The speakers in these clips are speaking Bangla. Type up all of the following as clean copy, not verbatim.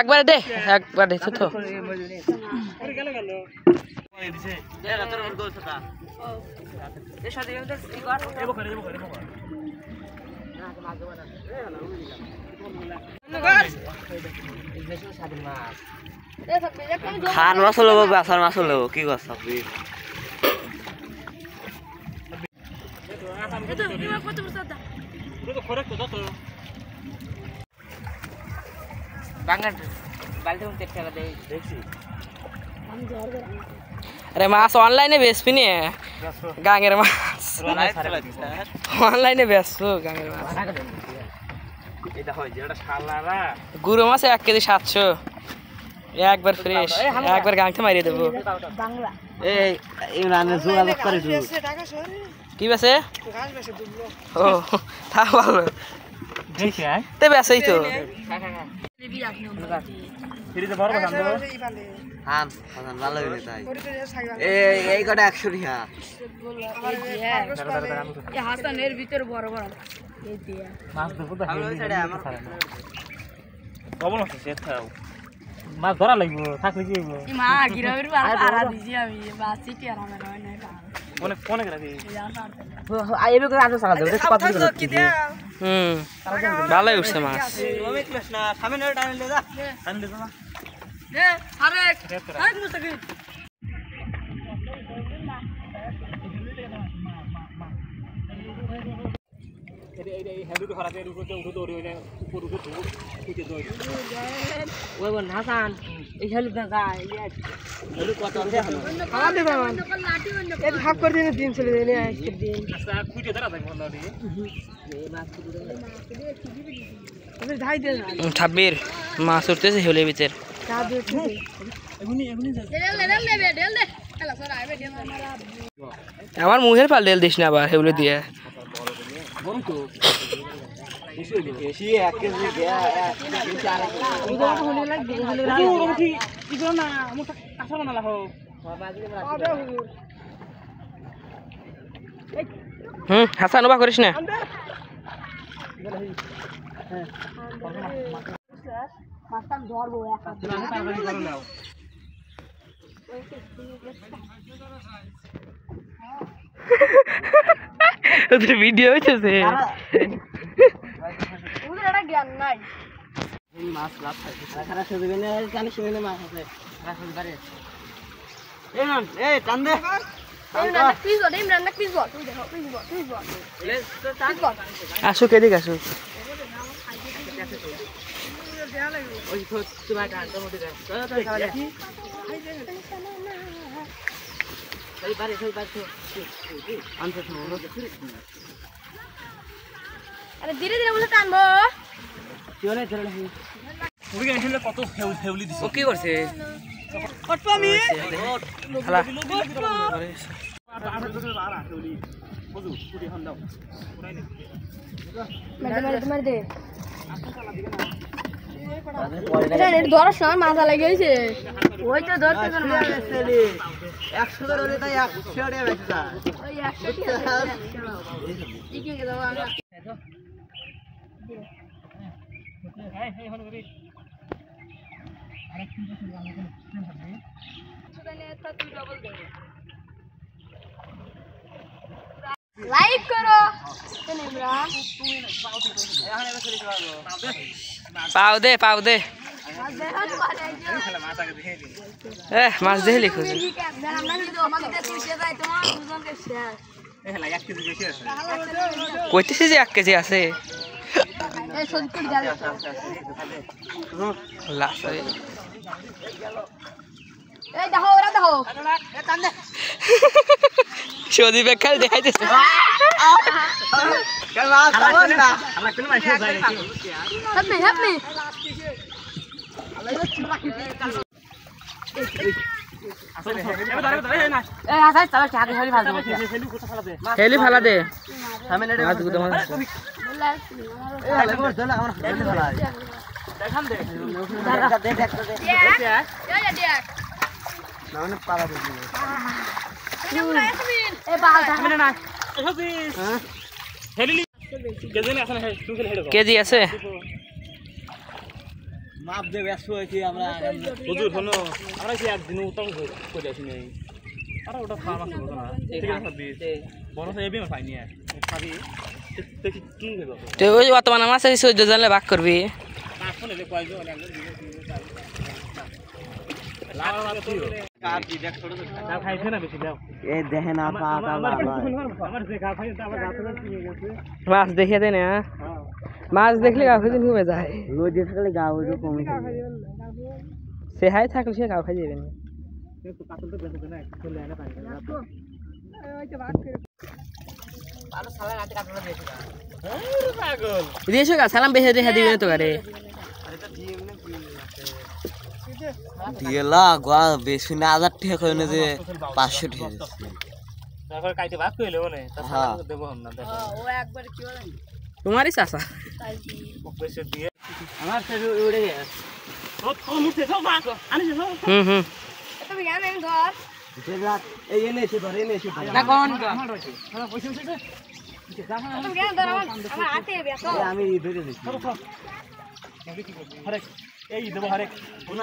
একবারে দে একবারে তো খান মাছ হলো বাসার মাছ হলো কি করছ अरे मास ऑनलाइन बेचबी नी गांगेर मास ऑनलाइन बेचो गांगेर मास गुरु मास 1 केजी 700 একবার ফ্রেশ একবার গাংতে মারিয়ে দেব এই ইমরানের যোগাযোগ করে দু কি বেছে ও তা ভালো ঠিক আছে তে বেছেই তো ফ্রিজে বড় বানান দাও হান হান ভালো হইছে তাই এই কটা 100 টাকা এই হাসানের ভিতর বড় বড় এই দিয়া মাছ দেব তো আমার সাইডে আমার কবল আছে সেট খাও মাছ ধরা লাগবো থাকলে কি হইবো এই মা গিরাবের আরা দিছি আমি মাছ চিটি আর আমার হয় না কোনে কোনে রাখি আইবে করে আছো সারা দেব কত কি দে ভালোই উঠছে মাছ আমি ক্লাস না সামনে টান লে যা টান লে যা দে আরে আই মুস্তাকি এই হেডু তো খারাপ এর উপরে উঠে দৌড়ি হইলে উপর উপর উঠে দৌড়ি ওই বল হাসান এই হেলু দা যায় হেলু কত আছে খাওয়া দে বাবা এই ভাগ করে দিন দিন চলে দেনে আজকে দিন আচ্ছা কুইতে ধরা থাকবো না রে এই মাছ কুইতে ধাই দে ছাব্বির মাছ উঠতেছে হেলের ভিতর আমার মুখের পাল ডেল দিস না আবার হেউলে দিয়ে বেশি 1 কেজি দেয়া 4 হলে লাগবে কি করো না আমার কাঁচা বানালা হোক হাসান ওবা করিস না মাছটাম ধরবো ওদের ভিডিও হইতেছে ওদের একটা জ্ঞান নাই এই মাছ লাভ খাইছে খারাপ হয়ে যাবে না জানিস না মাছ আছে রাখুন পারে এই নাম এই টান দে ইমরান না প্লিজ বল তুই দেখো প্লিজ বল আসো কে দিক আসো ওই তো তোমার টানটা মধ্যে দে তো খাওয়া যাচ্ছি এই বারে আনতে শুনো আরে ধীরে ধীরে বলে টানবো চলে চলে ওই গেলে কত হেউলি দিছে ও কি করছে কটপা আমি খালা হেউলি বুঝু পুরি হন দাও মার দে এটা নেট ধরার সময় মাথা লাগে হইছে ওই তো ধরতে পার না 100 ধরে তাই 100 টাকা বেচা ওই 100 টাকা ঠিকই কে দাও আমরা এই হন করি আরেক চিন্তা শুরু আমরা কোন হবে সুদানে তা তুই ডবল দে লাইক করো নিমরা পাও দে মাছ দেখে লিখো কইতেছি যে 1 কেজি আছে সদি বেখাল দেখাইতেছে হেলি ফালা দে কেজি আছে মাপ দে ব্যস্ত হয়েছি আমরা হুজুর শোনো আমরা কি একদিন উত্তম করে আসি নাই আরে ওটা খাওয়া মাছ বলতো না ঠিক আছে বড় সে এবি পাইনি খাবি দেখি কি হবে তো ওই বর্তমানে মাছ এই 14 জনে ভাগ করবি ভাগ করলে কয়জন একজন দিবে লালা লালা তুই কার দি দেখ ছোট ছোট দাও খাইছে না বেশি দাও এই দেখেন আপা আপা আমার যে গা খাই তো আবার রাতে নিয়ে গেছে মাছ দেখিয়ে দে না মাছ দেখলে গা খাই ঘুমে যায় নদী থাকলে গা ওই কমে সে হাই থাকলে সে গা খাই যাবে না তো কাতল তো বেঁচে না চলে আনা পানি ওই তো ভাগ করে আলো সালা রাতে কাটলা দিয়েছে আরে পাগল দিয়েছো গা সালাম বেহে রেখে দিবেন তো গারে আরে তো ডিএম না দিয়েলা গা বেশি না 1000 টাকা কইনে যে 500 টাকা তারপর কাইতে ভাগ কইলে ওনে তাছাড়া দেব না দেখো ও একবার কি বলেন তোমারই চাচা ও পয়সা দিয়ে আমার সে উড়ে গেছে তো মুতে সব মা আনিস সব তুমি গান আমি ধর রাত এই এনে এসে ধরে না কোন আমার রয়েছে হ্যাঁ পয়সা পয়সা তুমি গান ধর আমার হাতে বেসো আমি ধরে দিছি হরেক এই দেব হরেক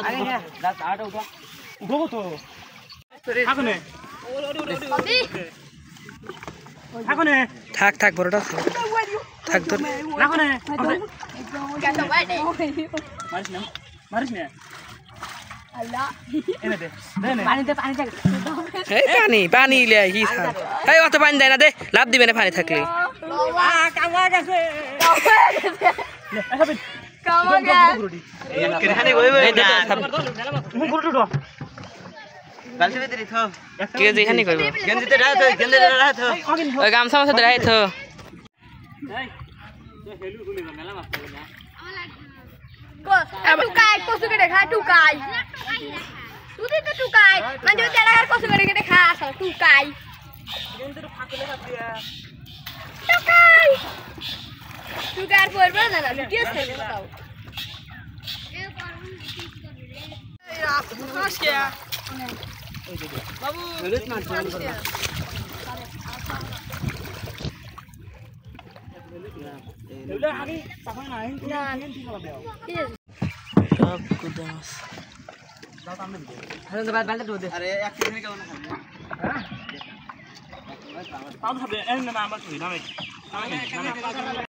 আরে না রাত 8 উঠো উঠো তো থাকনে থাকনে থাক বড়টা থাক ধর থাকনে গাটা বাইরে মারিস না আল্লাহ এনে দে পানি দে এই পানি লে কি খা এই অত পানি দেয় না দে লাভ দিবে না পানি থাকলে কামা গেছে কামা গেছে এই কেখানে কইবে না মুখ উল্টো গালতে ভিতরে থো কে যেখানে কইব গেঞ্জিতে রাখো ওই গামছা মাছ ধরে রাখো এই হেলু গুলি মেলা মাছ পাবে না টুকাই কসু কেটে খা টুকাই তুই তো টুকাই মানে ওই তেড়ার কসু কেটে খা আসো টুকাই কিন্তু তো ফাকলে খাতিয়া টুকাই টুকার পড়বে না না কি আছে बताओ এ করুন ঠিক করবে রে এই রাত খাস কে বাবু হলুদ মাছ এগুলা আগে পাখা না না ঠিক হবে সব কুদাস দাও সামনে দে আরে বালটা দে আরে এক মিনিট কেমন খাবে হ্যাঁ তাও হবে এই না আমরা ধুই না